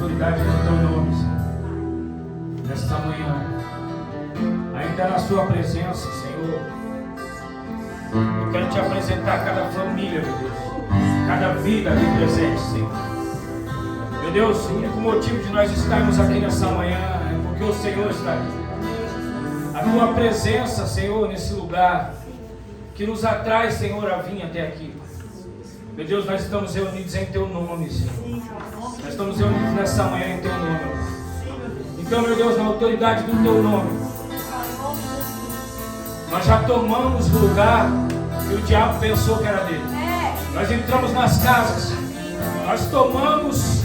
autoridade do teu nome, Senhor. Nesta manhã, ainda na sua presença, Senhor, eu quero te apresentar cada família, meu Deus, cada vida aqui presente, Senhor. Meu Deus, o único motivo de nós estarmos aqui nessa manhã é porque o Senhor está aqui. A tua presença, Senhor, nesse lugar, que nos atrai, Senhor, a vir até aqui. Meu Deus, nós estamos reunidos em teu nome, Senhor. Nós estamos reunidos nessa manhã em teu nome. Então, meu Deus, na autoridade do teu nome, nós já tomamos o lugar que o diabo pensou que era dele. Nós entramos nas casas, nós tomamos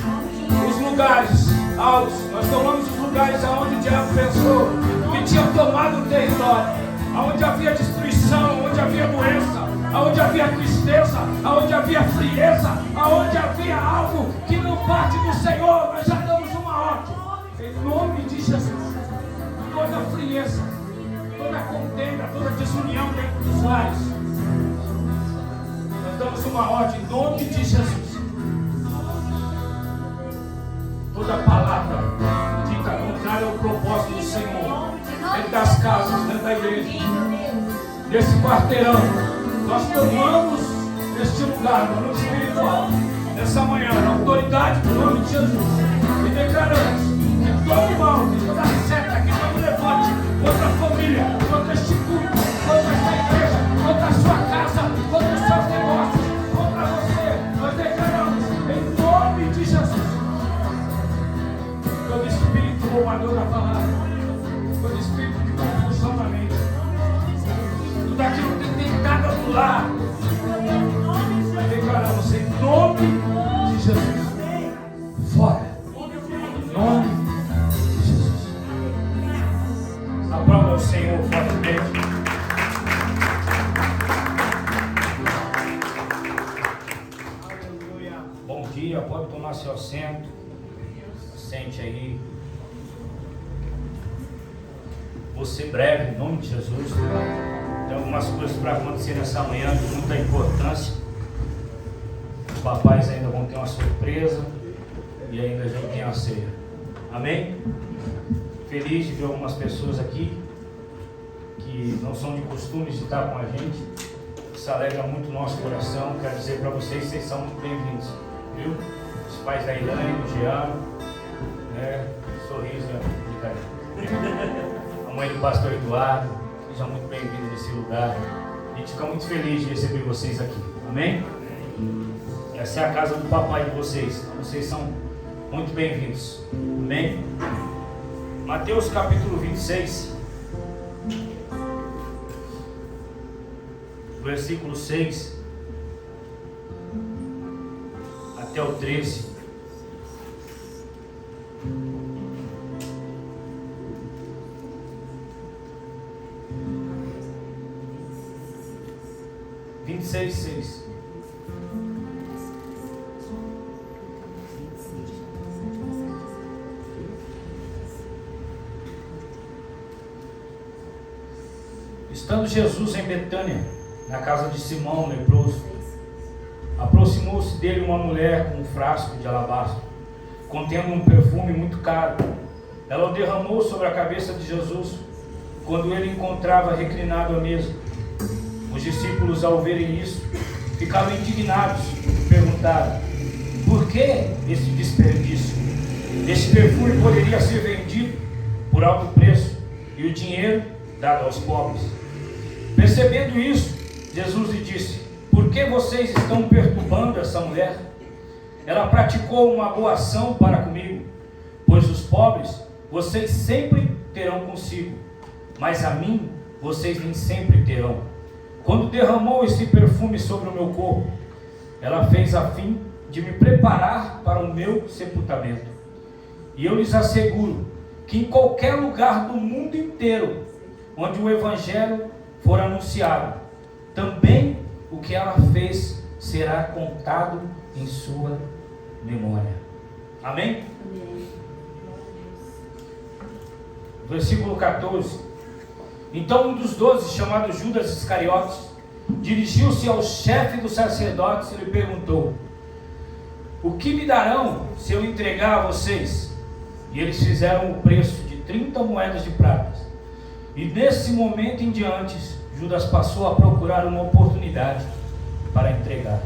os lugares altos, nós tomamos os lugares aonde o diabo pensou que tinha tomado o território, aonde havia destruição, onde havia doença, aonde havia tristeza, aonde havia frieza, aonde havia algo que não parte do Senhor. Nós já damos uma ordem em nome de Jesus. Toda frieza, toda contenda, toda desunião dentro dos lares, nós damos uma ordem em nome de Jesus. Toda palavra dita contrária ao propósito do Senhor, dentro das casas, dentro da igreja, nesse quarteirão, nós tomamos este lugar no mundo espiritual, nessa manhã, na autoridade do nome de Jesus, e declaramos que todo mal, que toda seta que não levante contra a família, contra este culto, contra esta igreja, contra a sua casa, contra os seus negócios, contra você, nós declaramos em nome de Jesus. Todo espírito roubador da palavra, todo espírito de confusão na mente, tudo aquilo que tem tentado anular, nós declaramos em nome de Jesus, fora, em nome de Jesus. Aplauda o Senhor fortemente. Bom dia, pode tomar seu assento. Sente aí. Vou ser breve, em nome de Jesus. Tem algumas coisas para acontecer nessa manhã de muita importância. Os papais ainda vão ter uma surpresa e ainda já tem a ceia. Amém? Feliz de ver algumas pessoas aqui que não são de costume de estar com a gente. Isso alegra muito o nosso coração. Quero dizer para vocês, vocês são muito bem-vindos, viu? Os pais da Ilane, do Jean, sorriso de carinho. A mãe do pastor Eduardo, sejam muito bem-vindos nesse lugar. A gente fica muito feliz de receber vocês aqui. Amém? Essa é a casa do papai de vocês. Então vocês são muito bem-vindos. Amém? Mateus capítulo 26, versículo 6 até o 13. Seis. Estando Jesus em Betânia, na casa de Simão, leproso, aproximou-se dele uma mulher com um frasco de alabastro, contendo um perfume muito caro. Ela o derramou sobre a cabeça de Jesus, quando ele encontrava reclinado à mesa. Os discípulos, ao verem isso, ficaram indignados e perguntaram: por que esse desperdício? Este perfume poderia ser vendido por alto preço e o dinheiro dado aos pobres. Percebendo isso, Jesus lhe disse: por que vocês estão perturbando essa mulher? Ela praticou uma boa ação para comigo, pois os pobres vocês sempre terão consigo, mas a mim vocês nem sempre terão. Quando derramou esse perfume sobre o meu corpo, ela fez a fim de me preparar para o meu sepultamento. E eu lhes asseguro que em qualquer lugar do mundo inteiro, onde o Evangelho for anunciado, também o que ela fez será contado em sua memória. Amém? Amém. Versículo 14. Então um dos 12, chamado Judas Iscariotes, dirigiu-se ao chefe dos sacerdotes e lhe perguntou: o que me darão se eu entregar a vocês? E eles fizeram o preço de 30 moedas de prata. E nesse momento em diante, Judas passou a procurar uma oportunidade para entregar.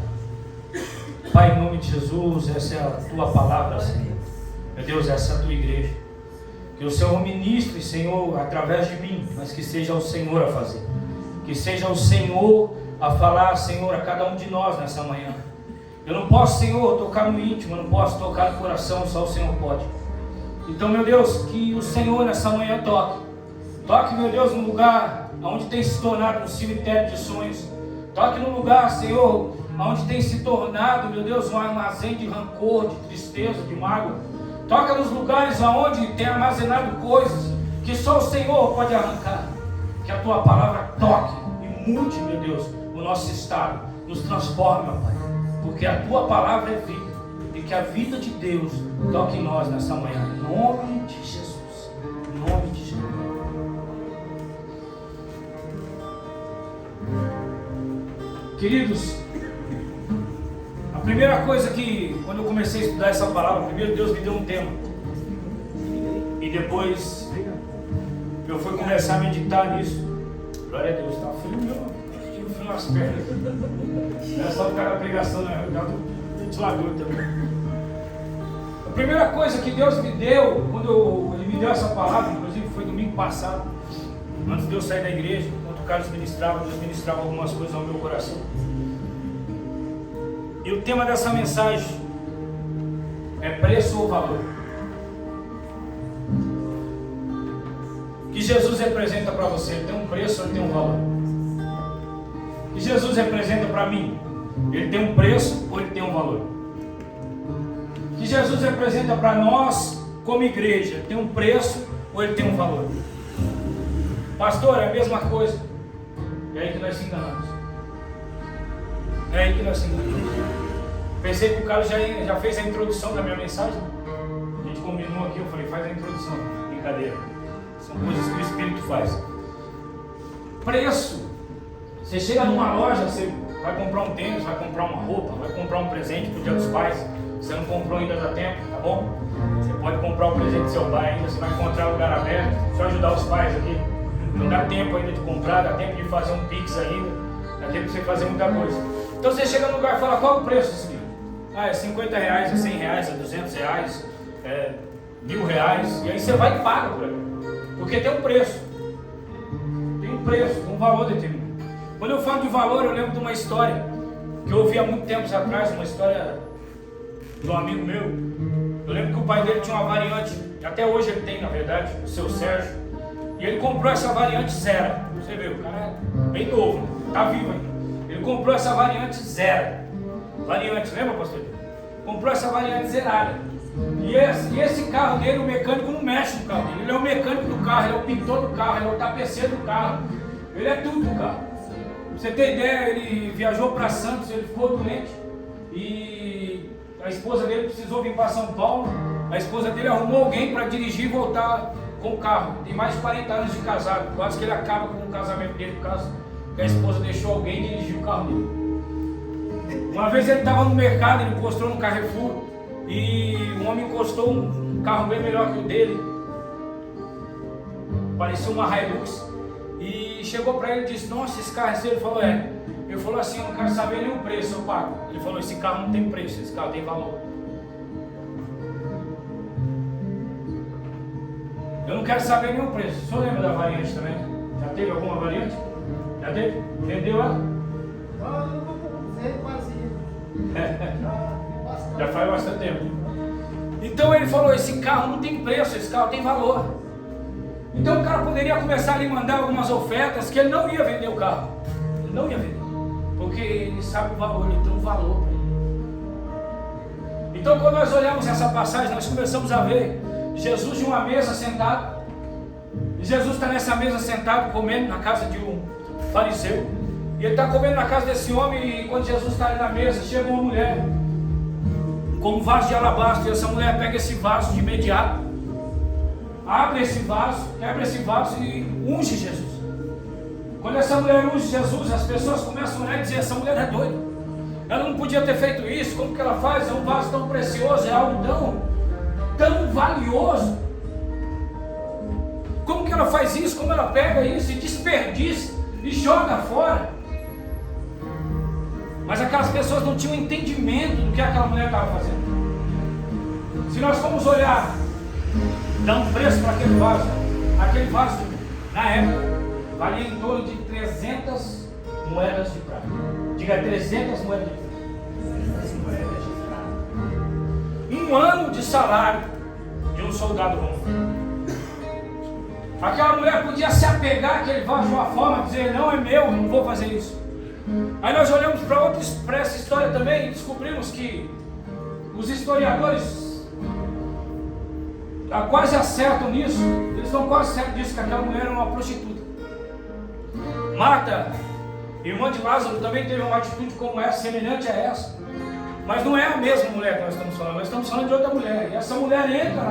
Pai, em nome de Jesus, essa é a tua palavra, Senhor. Meu Deus, essa é a tua igreja. Que o Senhor ministre, Senhor, através de mim, mas que seja o Senhor a fazer. Que seja o Senhor a falar, Senhor, a cada um de nós nessa manhã. Eu não posso, Senhor, tocar no íntimo, eu não posso tocar no coração, só o Senhor pode. Então, meu Deus, que o Senhor nessa manhã toque. Toque, meu Deus, no lugar onde tem se tornado um cemitério de sonhos. Toque no lugar, Senhor, onde tem se tornado, meu Deus, um armazém de rancor, de tristeza, de mágoa. Toca nos lugares onde tem armazenado coisas que só o Senhor pode arrancar. Que a tua palavra toque e mude, meu Deus, o nosso estado. Nos transforme, ó Pai. Porque a tua palavra é vida. E que a vida de Deus toque em nós nessa manhã. Em nome de Jesus. Em nome de Jesus. Queridos, a primeira coisa que, quando eu comecei a estudar essa palavra, primeiro Deus me deu um tema. E depois eu fui começar a meditar nisso. Glória a Deus, está frio, meu. Tive frio nas pernas. Não é só o cara pregação, não é do ventilador também. A primeira coisa que Deus me deu, quando Ele me deu essa palavra, inclusive foi domingo passado, antes de eu sair da igreja, enquanto o Carlos ministrava, Deus ministrava algumas coisas ao meu coração. E o tema dessa mensagem é preço ou valor. O que Jesus representa para você? Ele tem um preço ou ele tem um valor? O que Jesus representa para mim? Ele tem um preço ou ele tem um valor? O que Jesus representa para nós como igreja? Ele tem um preço ou ele tem um valor? Pastor, é a mesma coisa. É aí que nós se enganamos. É aí que nós se enganamos. Pensei que o Carlos já fez a introdução da minha mensagem. A gente combinou aqui, eu falei, faz a introdução. Brincadeira. São coisas que o Espírito faz. Preço. Você chega numa loja, você vai comprar um tênis, vai comprar uma roupa, vai comprar um presente pro Dia dos Pais. Você não comprou ainda, dá tempo, tá bom? Você pode comprar o presente do seu pai ainda, você vai encontrar lugar aberto. Só ajudar os pais aqui. Não dá tempo ainda de comprar, dá tempo de fazer um Pix ainda. Dá tempo de você fazer muita coisa. Então você chega no lugar e fala, qual é o preço desse livro? Ah, é 50 reais, é 100 reais, é 200 reais, é 1.000 reais. E aí você vai e paga por ele. Porque tem um preço. Tem um preço, tem um valor determinado. Quando eu falo de valor, eu lembro de uma história que eu ouvi há muito tempo atrás, uma história de um amigo meu. Eu lembro que o pai dele tinha uma variante, até hoje ele tem, na verdade, o seu Sérgio. E ele comprou essa variante zero. Você vê, o cara é bem novo, tá vivo ainda. Ele comprou essa variante zero. Variante, lembra, pastor? Comprou essa variante zerada. E esse carro dele, o mecânico não mexe no carro dele. Ele é o mecânico do carro, ele é o pintor do carro, ele é o tapeceiro do carro. Ele é tudo do carro. Pra você ter ideia, ele viajou para Santos, ele ficou doente. E a esposa dele precisou vir para São Paulo. A esposa dele arrumou alguém para dirigir e voltar com o carro. Tem mais de 40 anos de casado. Quase que ele acaba com o casamento dele por causa que a esposa deixou alguém dirigir o carro dele. Uma vez ele estava no mercado, ele encostou no Carrefour e um homem encostou um carro bem melhor que o dele. Parecia uma Hilux. E chegou para ele e disse, nossa, esse carro é seu? Ele falou, é. Ele falou assim, eu não quero saber nem o preço, eu pago. Ele falou, esse carro não tem preço, esse carro tem valor. Eu não quero saber nenhum preço. O senhor lembra da variante também? Já teve alguma variante? Já teve? Vendeu ela? Já faz bastante tempo. Então ele falou, esse carro não tem preço, esse carro tem valor. Então o cara poderia começar a lhe mandar algumas ofertas que ele não ia vender o carro. Ele não ia vender. Porque ele sabe o valor, ele tem um valor para ele. Então quando nós olhamos essa passagem, nós começamos a ver Jesus de uma mesa sentado. E Jesus está nessa mesa sentado, comendo na casa de um fariseu. E ele está comendo na casa desse homem. E quando Jesus está ali na mesa, chega uma mulher com um vaso de alabastro. E essa mulher pega esse vaso de imediato, abre esse vaso, quebra esse vaso e unge Jesus. Quando essa mulher unge Jesus, as pessoas começam a olhar e dizer, essa mulher é doida. Ela não podia ter feito isso. Como que ela faz? É um vaso tão precioso, é algo tão valioso. Como que ela faz isso? Como ela pega isso e desperdiça e joga fora? Mas aquelas pessoas não tinham entendimento do que aquela mulher estava fazendo. Se nós formos olhar, dar um preço para aquele vaso na época valia em torno de 300 moedas de prata. Diga 300 moedas de prata. 300 moedas de prata. Um ano de salário de um soldado romano. Aquela mulher podia se apegar àquele vaso de uma forma, dizer, não é meu, não vou fazer isso. Aí nós olhamos para essa história também e descobrimos que os historiadores quase acertam nisso. Eles estão quase certos disso, que aquela mulher era uma prostituta. Marta, irmã de Lázaro, também teve uma atitude como essa, semelhante a essa. Mas não é a mesma mulher que nós estamos falando. Nós estamos falando de outra mulher. E essa mulher entra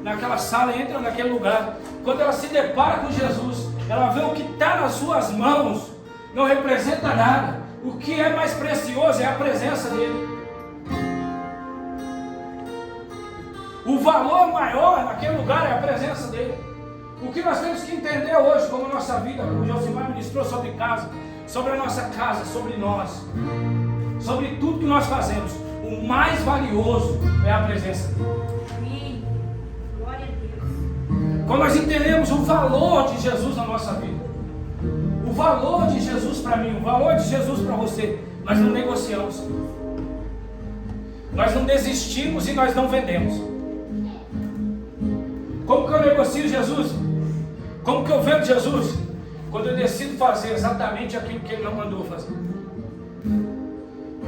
naquela sala, entra naquele lugar. Quando ela se depara com Jesus, ela vê o que está nas suas mãos. Não representa nada. O que é mais precioso é a presença dele. O valor maior naquele lugar é a presença dele. O que nós temos que entender hoje, como a nossa vida, como o Josimar ministrou sobre casa, sobre a nossa casa, sobre nós, sobre tudo que nós fazemos, o mais valioso é a presença dele. Amém. Glória a Deus. Quando nós entendemos o valor de Jesus na nossa vida, o valor de Jesus para mim, o valor de Jesus para você, nós não negociamos, nós não desistimos e nós não vendemos. Como que eu negocio Jesus? Como que eu vendo Jesus? Quando eu decido fazer exatamente aquilo que Ele não mandou fazer.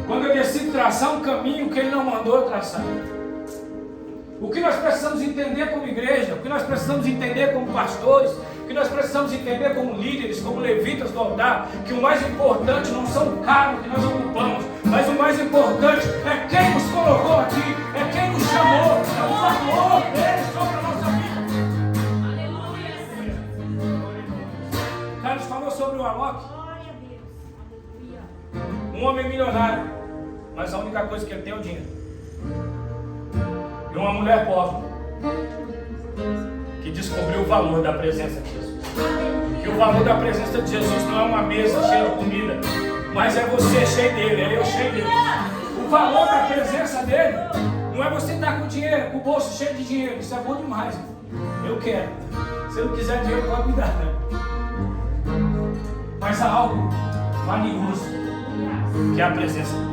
Quando eu decido traçar um caminho que Ele não mandou traçar. O que nós precisamos entender como igreja, o que nós precisamos entender como pastores, o que nós precisamos entender como líderes, como levitas do altar, que o mais importante não são o cargo que nós ocupamos, mas o mais importante é quem nos colocou aqui, é quem nos chamou, é o valor dele sobre a nossa vida. Carlos falou sobre o Alok, um homem milionário, mas a única coisa que ele tem é o dinheiro. E uma mulher pobre que descobriu o valor da presença de Jesus. Que o valor da presença de Jesus não é uma mesa cheia de comida, mas é você cheio dele, é eu cheio dele. O valor da presença dele não é você estar com dinheiro, com o bolso cheio de dinheiro. Isso é bom demais. Eu quero. Se não quiser dinheiro, pode me dar, né? Mas há algo valioso que é a presença dele.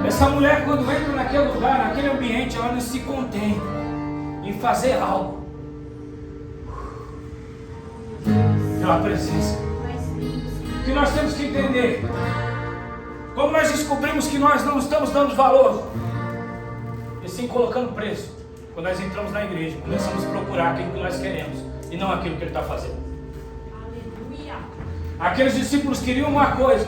Essa mulher, quando entra naquele lugar, naquele ambiente, ela não se contém em fazer algo pela presença. O que nós temos que entender, como nós descobrimos que nós não estamos dando valor, e sim colocando preço, quando nós entramos na igreja, começamos a procurar aquilo que nós queremos e não aquilo que Ele está fazendo. Aleluia. Aqueles discípulos queriam uma coisa.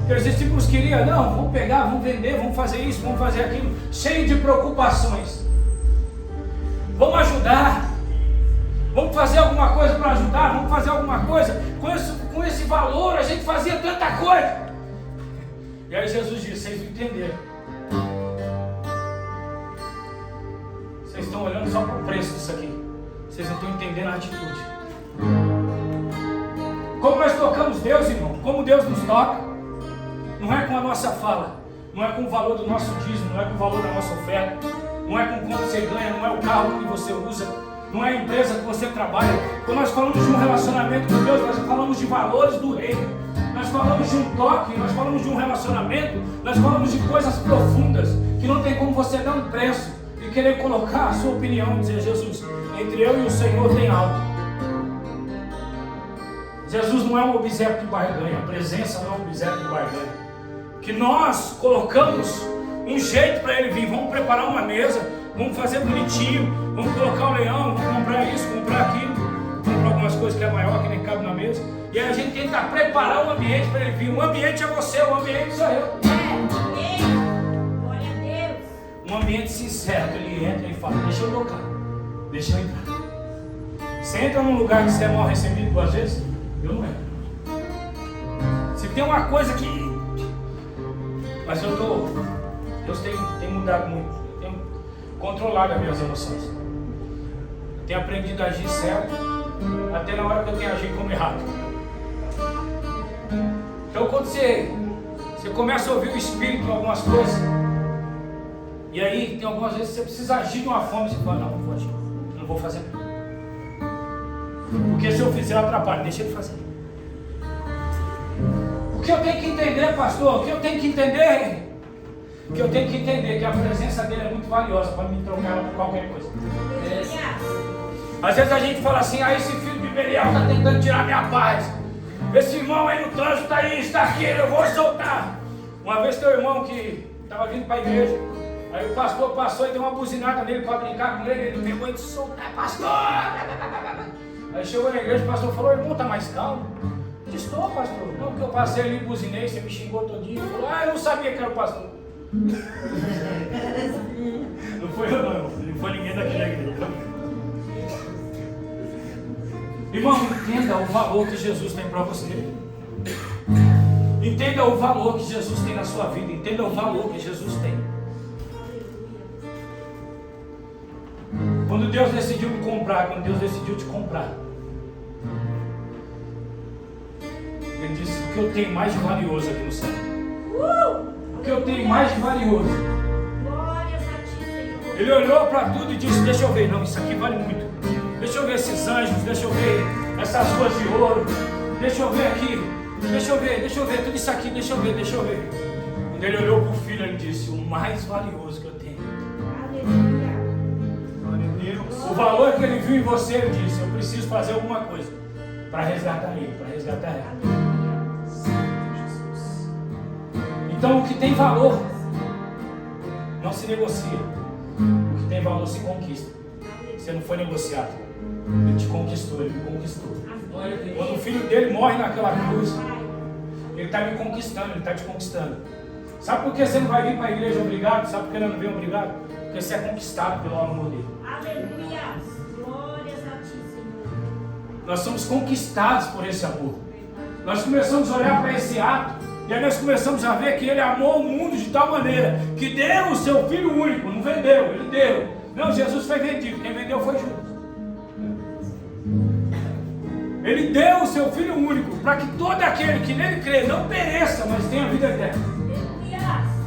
Aqueles discípulos queriam, não, vamos pegar, vamos vender, vamos fazer isso, vamos fazer aquilo, cheio de preocupações. Vamos ajudar, vamos fazer alguma coisa para ajudar, vamos fazer alguma coisa, com esse valor a gente fazia tanta coisa. E aí Jesus disse, vocês não entenderam. Vocês estão olhando só para o preço disso aqui, vocês não estão entendendo a atitude. Como nós tocamos Deus, irmão, como Deus nos toca. Não é com a nossa fala, não é com o valor do nosso dízimo, não é com o valor da nossa oferta, não é com quanto você ganha, não é o carro que você usa, não é a empresa que você trabalha. Quando nós falamos de um relacionamento com Deus, nós falamos de valores do reino, nós falamos de um toque, nós falamos de um relacionamento, nós falamos de coisas profundas, que não tem como você dar um preço e querer colocar a sua opinião e dizer, Jesus, entre eu e o Senhor tem algo. Jesus não é um objeto de barganha, a presença não é um objeto de barganha. Que nós colocamos um jeito para Ele vir, vamos preparar uma mesa, vamos fazer bonitinho, vamos colocar o leão, vamos comprar isso, comprar aquilo, comprar algumas coisas que é maior, que nem cabe na mesa, e aí a gente tenta preparar o ambiente para Ele vir. O ambiente é você, o ambiente sou eu. Glória a Deus. Um ambiente sincero, que Ele entra e fala, deixa eu tocar, deixa eu entrar. Você entra num lugar que você é mal recebido duas vezes, Eu não entro. Se tem uma coisa que... Mas Deus tem mudado muito. Eu tenho controlado as minhas emoções. Eu tenho aprendido a agir certo, até na hora que eu tenho agido como errado. Então quando você começa a ouvir o Espírito em algumas coisas, e aí tem algumas vezes que você precisa agir de uma forma, e você fala, não vou agir, não vou fazer. Porque se eu fizer eu atrapalho, deixa ele fazer. O que eu tenho que entender, pastor? O que eu tenho que entender? O que eu tenho que entender é que a presença dele é muito valiosa para me trocar ela por qualquer coisa. Às vezes a gente fala assim, esse filho de Belial está tentando tirar minha paz. Esse irmão aí no trânsito está aí, está aqui, eu vou soltar. Uma vez teu irmão que estava vindo para a igreja, aí o pastor passou e deu uma buzinada nele para brincar com ele, ele pegou e disse, soltar, pastor! Aí chegou na igreja, o pastor falou, irmão, está mais calmo? Eu disse, estou, pastor. Não, porque eu passei ali e buzinei, você me xingou todinho. Ele falou, eu não sabia que era o pastor. Não foi eu não foi ninguém daqui da igreja. Irmão, entenda o valor que Jesus tem para você. Entenda o valor que Jesus tem na sua vida. Entenda o valor que Jesus tem. Quando Deus decidiu me comprar, quando Deus decidiu te comprar, Ele disse, o que eu tenho mais de valioso aqui no céu. O que eu tenho mais de valioso. Ele olhou para tudo e disse, deixa eu ver, não, isso aqui vale muito. Deixa eu ver esses anjos, deixa eu ver essas ruas de ouro, deixa eu ver aqui, deixa eu ver tudo isso aqui, deixa eu ver. Quando ele olhou para o filho, ele disse, o mais valioso que eu tenho. Aleluia. O valor que ele viu em você, ele disse, eu preciso fazer alguma coisa para resgatar ele, para resgatar ela. Então o que tem valor não se negocia, o que tem valor se conquista. Você não foi negociado, ele te conquistou, ele me conquistou. Quando o filho dele morre naquela cruz, ele está me conquistando, ele está te conquistando. Sabe por que você não vai vir para a igreja obrigado? Sabe por que ele não vem obrigado? Porque você é conquistado pelo amor dele. Aleluia. Glórias a ti, Senhor. Nós somos conquistados por esse amor. Nós começamos a olhar para esse ato e aí nós começamos a ver que ele amou o mundo de tal maneira que deu o seu filho único, não vendeu, ele deu. Não, Jesus foi vendido, quem vendeu foi Judas. Ele deu o seu filho único para que todo aquele que nele crê não pereça, mas tenha vida eterna.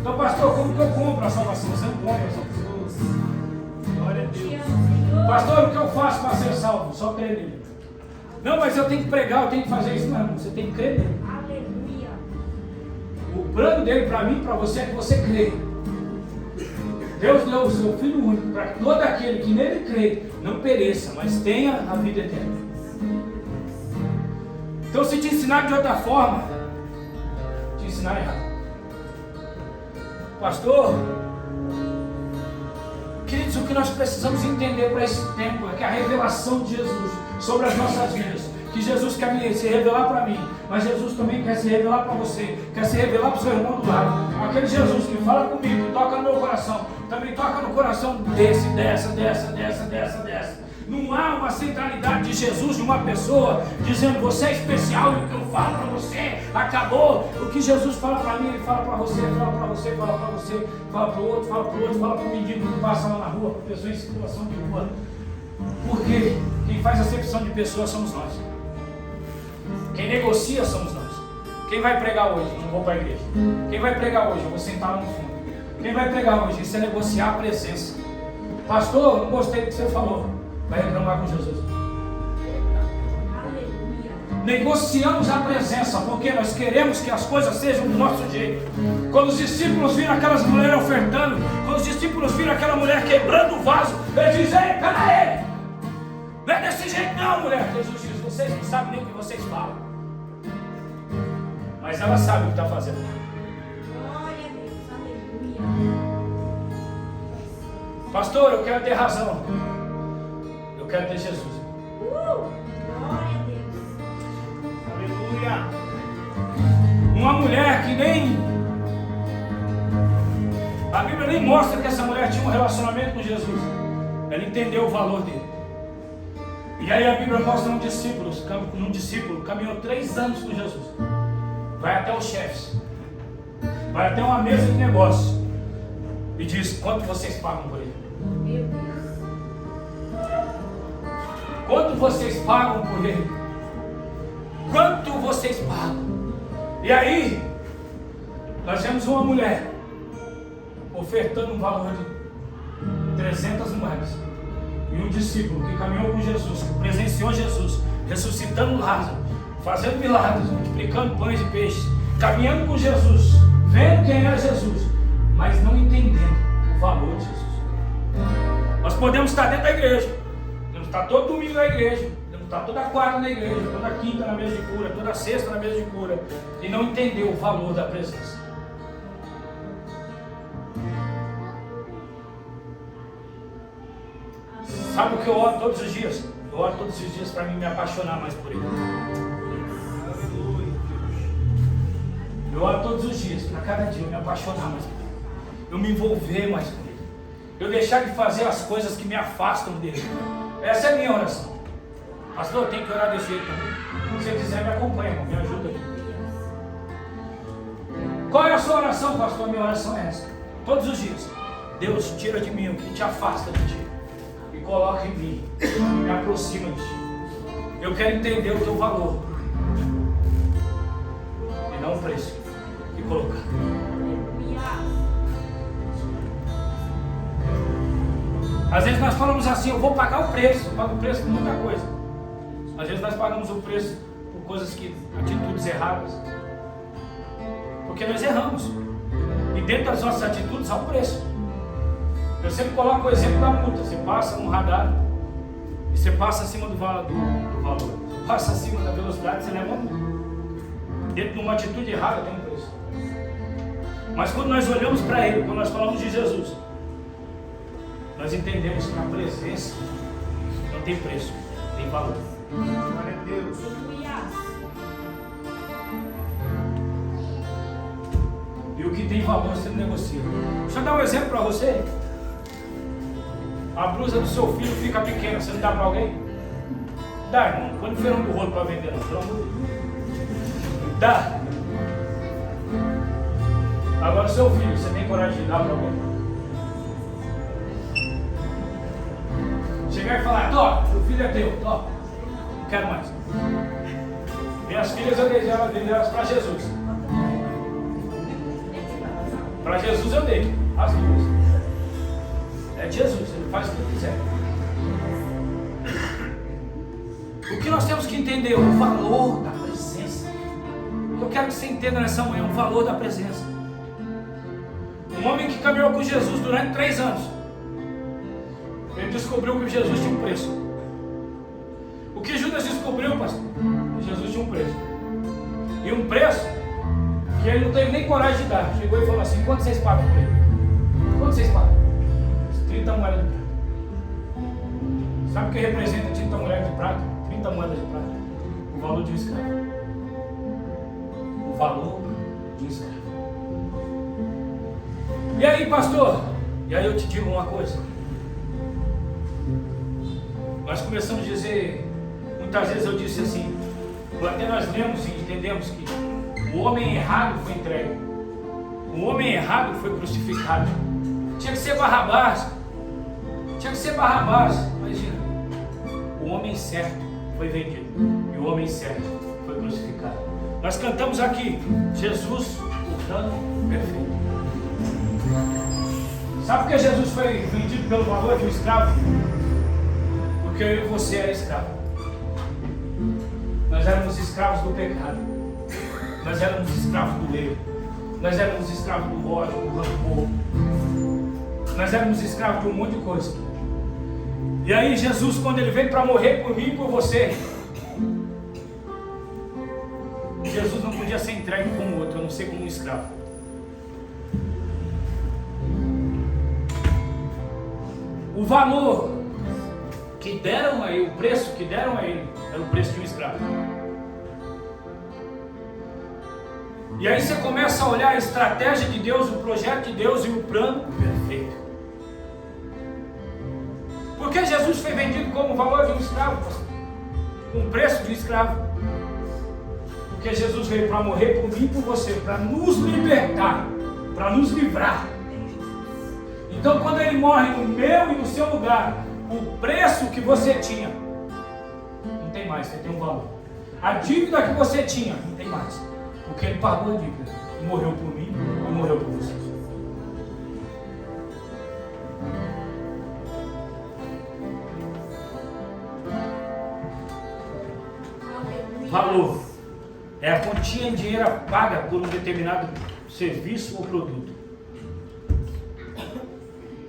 Então, pastor, como que eu compro a salvação? Você não compra a salvação. Glória a Deus. Pastor, o que eu faço para ser salvo? Só crer nele. Não, mas eu tenho que pregar, eu tenho que fazer isso. Não, você tem que crer nele. Aleluia. O plano dele para mim e para você é que você crê. Deus deu o seu Filho único para que todo aquele que nele crê não pereça, mas tenha a vida eterna. Então, se te ensinar de outra forma, te ensinar errado. Pastor, queridos, o que nós precisamos entender para esse tempo é que a revelação de Jesus sobre as nossas vidas, que Jesus quer se revelar para mim, mas Jesus também quer se revelar para você, quer se revelar para o seu irmão do lado. Aquele Jesus que fala comigo, toca no meu coração, também toca no coração dessa. Não há uma centralidade de Jesus de uma pessoa dizendo você é especial e o que eu falo para você acabou. O que Jesus fala para mim, ele fala para você, fala para você, fala para você, fala para o outro, fala para o outro, fala para o mendigo que passa lá na rua, para pessoa em situação de rua. Porque quem faz acepção de pessoas somos nós. Quem negocia somos nós. Quem vai pregar hoje? Não vou para a igreja. Quem vai pregar hoje? Eu vou sentar lá no fundo. Quem vai pregar hoje? Isso é negociar a presença. Pastor, não gostei do que você falou. Vai reclamar com Jesus. Aleluia. Negociamos a presença, porque nós queremos que as coisas sejam do nosso jeito. Quando os discípulos viram aquelas mulheres ofertando, quando os discípulos viram aquela mulher quebrando o vaso, eles dizem, ei, pera aí, não é desse jeito não, mulher. Jesus diz, vocês não sabem nem o que vocês falam. Mas ela sabe o que está fazendo. Glória a Deus. Aleluia. Pastor, eu quero ter razão. Eu quero ter Jesus. Glória a Deus. Aleluia. Uma mulher que nem... A Bíblia nem mostra que essa mulher tinha um relacionamento com Jesus. Ela entendeu o valor dele. E aí a Bíblia mostra um discípulo caminhou 3 anos com Jesus. Vai até os chefes, vai até uma mesa de negócios e diz: quanto vocês pagam por ele? Meu Deus. Quanto vocês pagam por ele? Quanto vocês pagam? E aí nós vemos uma mulher ofertando um valor de 300 moedas. E um discípulo que caminhou com Jesus, que presenciou Jesus, ressuscitando Lázaro, fazendo milagres, multiplicando pães e peixes, caminhando com Jesus, vendo quem era Jesus, mas não entendendo o valor de Jesus. Nós podemos estar dentro da igreja, podemos estar todo domingo na igreja, podemos estar toda quarta na igreja, toda quinta na mesa de cura, toda sexta na mesa de cura, e não entender o valor da presença. Sabe o que eu oro todos os dias? Eu oro todos os dias para mim me apaixonar mais por Ele. Eu oro todos os dias, para cada dia eu me apaixonar mais por Ele. Eu me envolver mais com Ele. Eu deixar de fazer as coisas que me afastam dEle. Essa é a minha oração. Pastor, eu tenho que orar desse jeito também. Se você quiser, me acompanha, irmão, me ajuda aqui. Qual é a sua oração, pastor? A minha oração é essa. Todos os dias. Deus, tira de mim o que te afasta de Ti. Coloca em mim, me aproxima de Ti. Eu quero entender o Teu valor e não o preço que colocar. Às vezes nós falamos assim: eu vou pagar o preço. Eu pago o preço por muita coisa. Às vezes nós pagamos o preço por coisas atitudes erradas, porque nós erramos, e dentro das nossas atitudes há um preço. Eu sempre coloco o exemplo da multa. Você passa no radar e você passa acima do valor. Você passa acima da velocidade, você leva uma multa. Dentro de uma atitude errada tem um preço. Mas quando nós olhamos para Ele, quando nós falamos de Jesus, nós entendemos que a presença não tem preço, tem valor. Glória a Deus. E o que tem valor você não negocia. Deixa eu dar um exemplo para você. A blusa do seu filho fica pequena, você não dá para alguém? Dá, irmão. Quando feirão do rolo para vender, não, pelo amor de Deus. Dá. Agora, seu filho, você tem coragem de dar para alguém? Chegar e falar: Tó, seu filho é teu, Tó, não quero mais. Minhas filhas eu dei elas para Jesus. Para Jesus eu dei, as duas. É de Jesus, Ele faz o que quiser. O que nós temos que entender? O valor da presença. O que eu quero que você entenda nessa manhã: o valor da presença. Um homem que caminhou com Jesus durante 3 anos, ele descobriu que Jesus tinha um preço. O que Judas descobriu, pastor? Que Jesus tinha um preço. E um preço que ele não teve nem coragem de dar. Chegou e falou assim: quanto vocês pagam por ele? Quanto vocês pagam? 30 moedas de prata. Sabe o que representa 30 moedas de prata? 30 moedas de prata. O valor de um escravo. O valor de um escravo. E aí, pastor? E aí eu te digo uma coisa. Nós começamos a dizer, muitas vezes eu disse assim, até nós lemos e entendemos que o homem errado foi entregue. O homem errado foi crucificado. Tinha que ser Barrabás. Tinha que ser Barrabás. Imagina. O homem certo foi vendido. E o homem certo foi crucificado. Nós cantamos aqui: Jesus, o plano perfeito. Sabe por que Jesus foi vendido pelo valor de um escravo? Porque eu e você era escravo. Nós éramos escravos do pecado. Nós éramos escravos do erro. Nós éramos escravos do ódio, do rancor. Nós éramos escravos de um monte de coisa. E aí Jesus, quando Ele veio para morrer por mim e por você, Jesus não podia ser entregue como outro, a não ser como um escravo. O valor que deram a Ele, o preço que deram a Ele, era o preço de um escravo. E aí você começa a olhar a estratégia de Deus, o projeto de Deus e o plano perfeito. Por que Jesus foi vendido como o valor de um escravo, pastor? um preço de escravo. Porque Jesus veio para morrer por mim e por você, para nos libertar, para nos livrar. Então quando Ele morre no meu e no seu lugar, o preço que você tinha, não tem mais, você tem um valor. A dívida que você tinha, não tem mais. Porque Ele pagou a dívida. E morreu por mim e morreu por você. Valor é a quantia em dinheiro paga por um determinado serviço ou produto.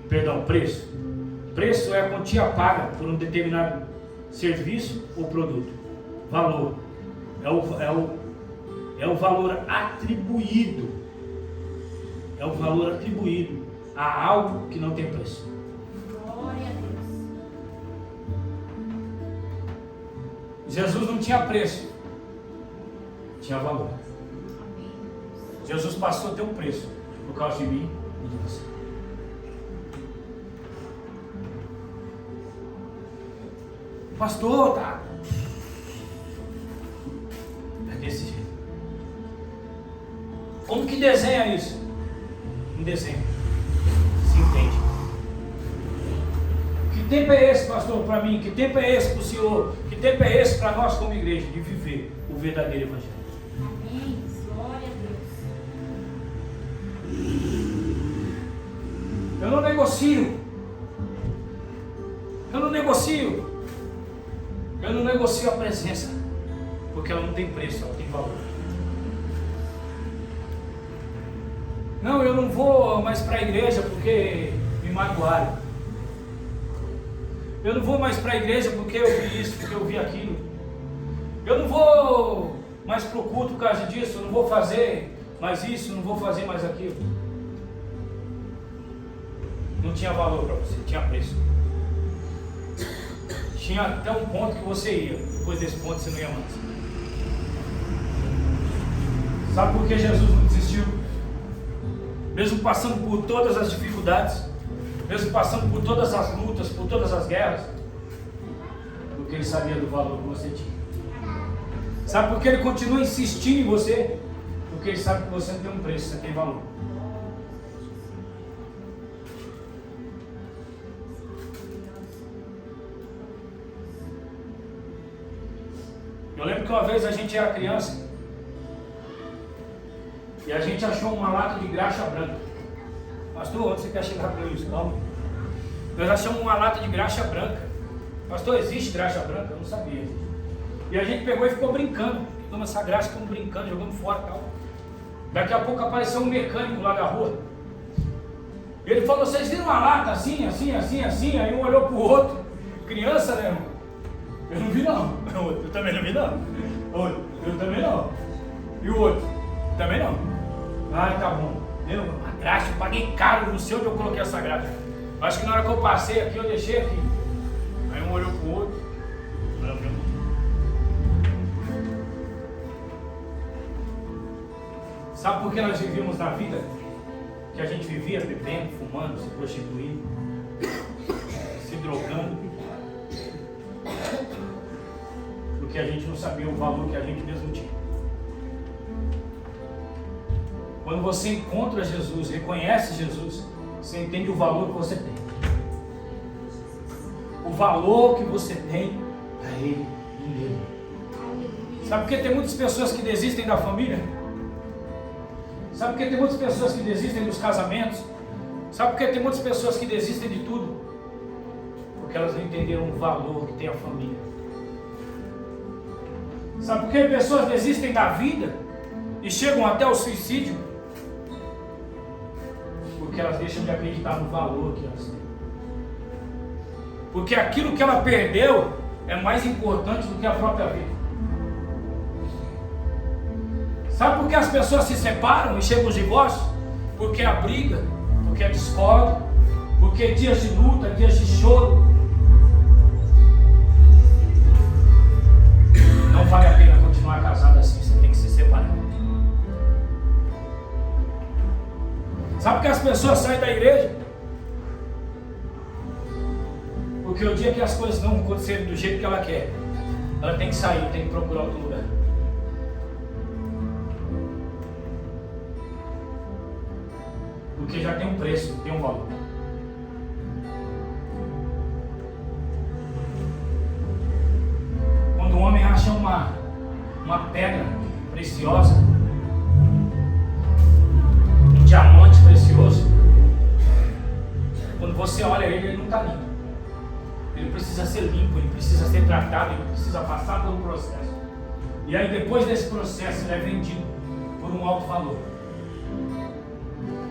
Perdão, preço. Preço é a quantia paga por um determinado serviço ou produto. Valor é o valor atribuído. É o valor atribuído a algo que não tem preço. Glória a Deus. Jesus não tinha preço, tinha valor. Amém. Jesus passou a ter um preço por causa de mim e de você. Pastor, tá? É desse jeito. Como que desenha isso? Um desenho. Se entende. Que tempo é esse, pastor, para mim? Que tempo é esse para o senhor? Que tempo é esse para nós como igreja? De viver o verdadeiro evangelho. Amém. Glória a Deus. Eu não negocio. Eu não negocio. Eu não negocio a presença. Porque ela não tem preço, ela tem valor. Não, eu não vou mais para a igreja porque me magoaram. Eu não vou mais para a igreja porque eu vi isso, porque eu vi aquilo. Eu não vou mais para o culto por causa disso. Eu não vou fazer mais isso, não vou fazer mais aquilo. Não tinha valor para você, tinha preço. Tinha até um ponto que você ia. Depois desse ponto você não ia mais. Sabe por que Jesus não desistiu? Mesmo passando por todas as dificuldades, mesmo passando por todas as lutas, por todas as guerras, porque Ele sabia do valor que você tinha. Sabe por que Ele continua insistindo em você? Porque Ele sabe que você não tem um preço, você tem valor. Eu lembro que uma vez a gente era criança e a gente achou uma lata de graxa branca. Pastor, onde você quer chegar com isso? Calma. Nós achamos uma lata de graxa branca. Pastor, existe graxa branca? Eu não sabia. E a gente pegou e ficou brincando. Pegamos essa graxa, ficamos brincando, jogando fora e tal. Daqui a pouco apareceu um mecânico lá da rua. Ele falou, vocês viram uma lata assim, assim, assim, assim? Aí um olhou pro outro. Criança, né, irmão? Eu não vi não. Eu também não vi não. Eu também não. E o outro? Também não. Ai, tá bom. Meu, uma graxa, eu paguei caro, não sei onde eu coloquei essa graxa. Acho que na hora que eu passei aqui, eu deixei aqui. Aí um olhou pro outro. Não viu. Sabe por que nós vivíamos na vida? Que a gente vivia bebendo, fumando, se prostituindo, se drogando. Porque a gente não sabia o valor que a gente mesmo tinha. Quando você encontra Jesus, reconhece Jesus, você entende o valor que você tem. O valor que você tem para Ele e nele. Sabe por que tem muitas pessoas que desistem da família? Sabe por que tem muitas pessoas que desistem dos casamentos? Sabe por que tem muitas pessoas que desistem de tudo? Porque elas não entenderam o valor que tem a família. Sabe por que pessoas desistem da vida e chegam até o suicídio? Porque elas deixam de acreditar no valor que elas têm. Porque aquilo que ela perdeu é mais importante do que a própria vida. Sabe por que as pessoas se separam e chegam aos divórcios? Porque a briga, porque a discórdia, porque dias de luta, dias de choro. Não vale a pena continuar casado assim, você tem que se separar. Sabe por que as pessoas saem da igreja? Porque o dia que as coisas não acontecerem do jeito que ela quer, ela tem que sair, tem que procurar outro lugar. Porque já tem um preço, tem um valor. Quando o homem acha uma pedra preciosa, um diamante precioso, quando você olha ele não está limpo. Ele precisa ser limpo, ele precisa ser tratado, ele precisa passar pelo processo. E aí depois desse processo ele é vendido por um alto valor.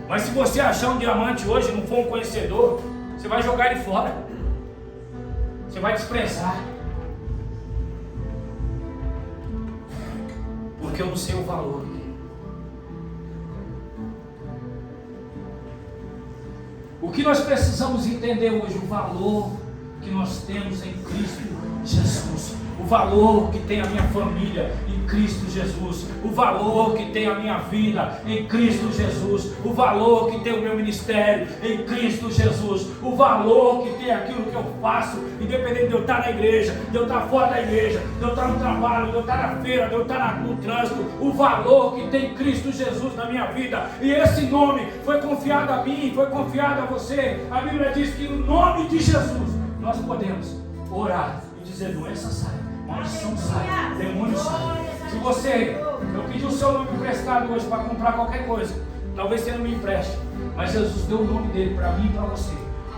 Mas se você achar um diamante hoje e não for um conhecedor, você vai jogar ele fora. Você vai desprezar. Porque eu não sei o valor. O que nós precisamos entender hoje? O valor que nós temos em Cristo Jesus. O valor que tem a minha família em Cristo Jesus. O valor que tem a minha vida em Cristo Jesus. O valor que tem o meu ministério em Cristo Jesus. O valor que tem aquilo que eu faço, independente de eu estar na igreja, de eu estar fora da igreja, de eu estar no trabalho, de eu estar na feira, de eu estar no trânsito. O valor que tem Cristo Jesus na minha vida. E esse nome foi confiado a mim, foi confiado a você. A Bíblia diz que no nome de Jesus nós podemos orar e dizer: doença sai, maldição sai, demônio sai. Se você, eu pedi o seu nome emprestado hoje para comprar qualquer coisa, talvez você não me empreste, mas Jesus deu o nome dele para mim e para você.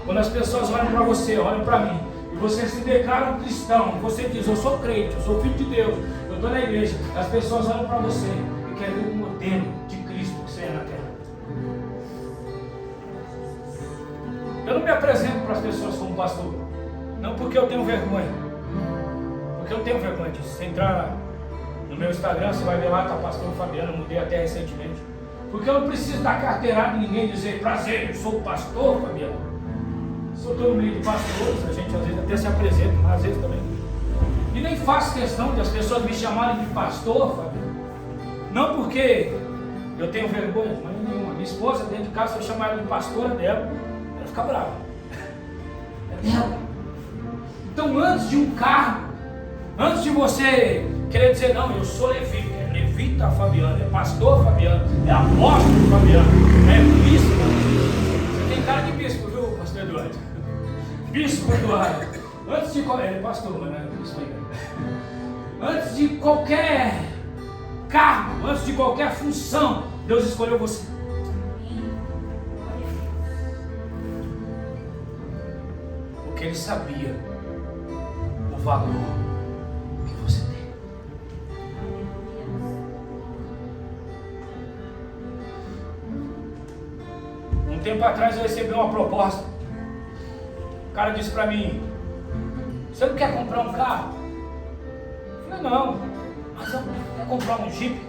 Quando as pessoas olham para você, olham para mim, e você se declara um cristão, você diz: eu sou crente, eu sou filho de Deus, eu estou na igreja, as pessoas olham para você e querem ver o modelo de Cristo que você é na terra. Eu não me apresento para as pessoas como pastor, não porque eu tenho vergonha, porque eu tenho vergonha disso. Se entrar no meu Instagram, você vai ver lá, está pastor Fabiano, eu mudei até recentemente. Porque eu não preciso dar carteirada de ninguém dizer: prazer, eu sou o pastor Fabiano. Se eu estou no meio de pastores, a gente às vezes até se apresenta, mas às vezes também. E nem faço questão de as pessoas me chamarem de pastor Fabiano. Não porque eu tenho vergonha, mas nenhuma. Minha esposa dentro de casa, se eu chamar ela de pastora dela, ela fica brava. É dela. Então, antes de um cargo, antes de você querer dizer: não, eu sou levita, é levita Fabiano, é pastor Fabiano, é apóstolo Fabiano, é bispo. Você tem cara de bispo, viu, pastor Eduardo? Bispo Eduardo. Antes de qualquer, ele é pastor, mas não é bispo ainda. Antes de qualquer cargo, antes de qualquer função, Deus escolheu você. Porque Ele sabia o valor que você tem. Um tempo atrás eu recebi uma proposta. O cara disse para mim: você não quer comprar um carro? Eu falei: não, mas eu quero comprar um Jeep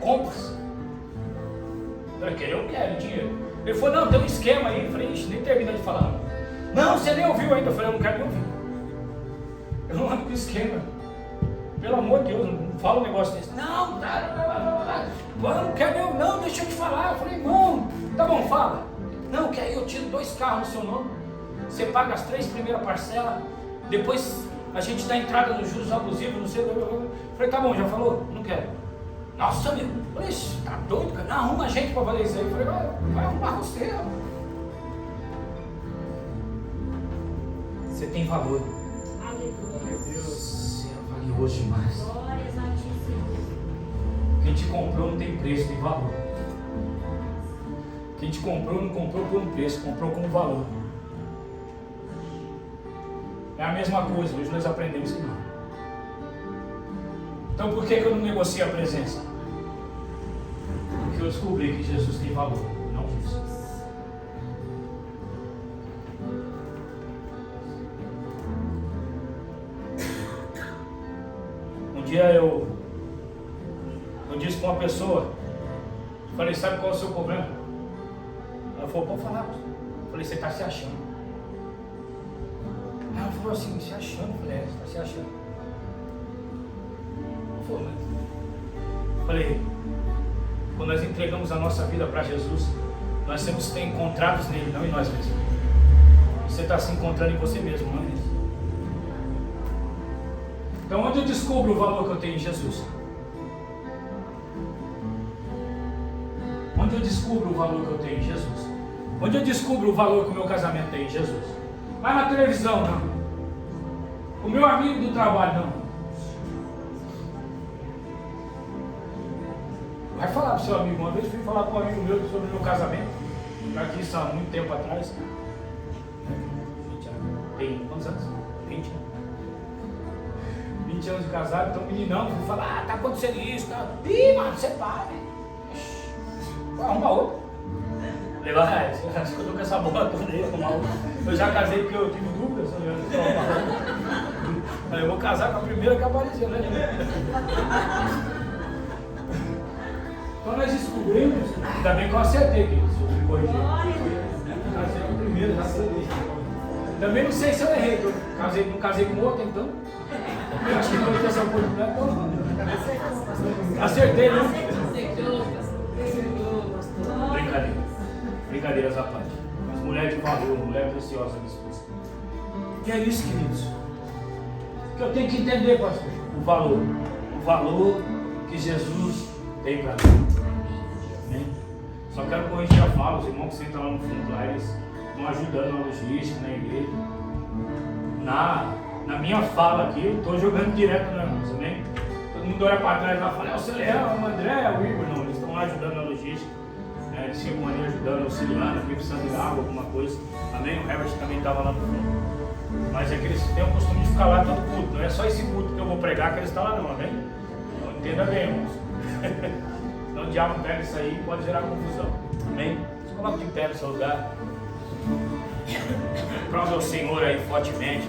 Compass. Eu falei: eu quero dinheiro. Ele falou: não, tem um esquema aí. Eu falei: ixi, nem termina de falar. Não, você nem ouviu ainda. Eu falei: eu não quero nem ouvir. Eu não ando com esquema. Pelo amor de Deus, não fala um negócio desse. Não, eu não quero nem. Não, deixa eu te falar. Eu falei: não, tá bom, fala. Não, que aí eu tiro 2 carros no seu nome. Você paga as 3 primeiras parcelas. Depois a gente dá entrada nos juros abusivos, não sei. Eu falei: tá bom, já falou? Não quero. Nossa, meu. Eu falei: tá doido, cara? Não, arruma gente pra fazer isso aí. Eu falei: vai arrumar você. Você tem valor. Meu Deus, você é valioso demais. Quem te comprou não tem preço, tem valor. Quem te comprou não comprou por um preço, comprou com valor. É a mesma coisa, hoje nós aprendemos que não. Então por que eu não negocio a presença? Porque eu descobri que Jesus tem valor, não isso. Um dia eu disse para uma pessoa, falei: sabe qual é o seu problema? Ela falou: pode falar. Eu falei: você está se achando. Ela falou assim: se achando? Eu falei: você está se achando. Eu falei: quando nós entregamos a nossa vida para Jesus, nós temos que ter encontrados nele, não em nós mesmos. Você está se encontrando em você mesmo, não é isso? Então, onde eu descubro o valor que eu tenho em Jesus? Onde eu descubro o valor que eu tenho em Jesus? Onde eu descubro o valor que o meu casamento tem em Jesus? Mas na televisão, não. O meu amigo do trabalho, não. Vai falar para o seu amigo. Uma vez fui falar com um amigo meu sobre o meu casamento. Aqui isso há muito tempo atrás. Tem quantos anos? 20 anos. 20 anos de casado, então meninão, fui falar, tá acontecendo isso, tá? Ih, mano, você para, velho. Vai arrumar outro. Falei, vai, acho que eu tô com essa bola toda aí, arrumar outro. Eu já casei porque eu tive dúvidas, eu vou casar com a primeira que apareceu, né? Então nós descobrimos, ainda bem que eu acertei aqui, se eu me corrigir. Casei com a primeira, já acertei. Também não sei se eu errei, eu não casei com outra, então. Eu acho que não vou ter essa oportunidade, então. Acertei, né? Brincadeira. Brincadeiras à parte. Mas mulher de valor, mulher preciosa, minha esposa. Que é isso, queridos? Que eu tenho que entender, pastor, o valor que Jesus tem para mim. Amém? Só quero corrigir a fala, os irmãos que sentam lá no fundo, lá, eles estão ajudando na logística, na igreja. Na minha fala aqui, eu estou jogando direto na irmãos, amém? Todo mundo olha para trás lá e fala, é o Celeão, o André, é o Igor. Não, eles estão lá ajudando na logística. Eles ficam ali ajudando, auxiliando, aqui precisando de água, alguma coisa. Amém? O Herbert também estava lá no fundo. Mas é que eles têm o costume de ficar lá todo culto. Não é só esse culto que eu vou pregar que eles estão lá não, amém? Então entenda bem, irmãos. Senão o diabo pega isso aí e pode gerar confusão. Amém? Se coloca de pé no seu lugar. Aplauda o Senhor aí fortemente.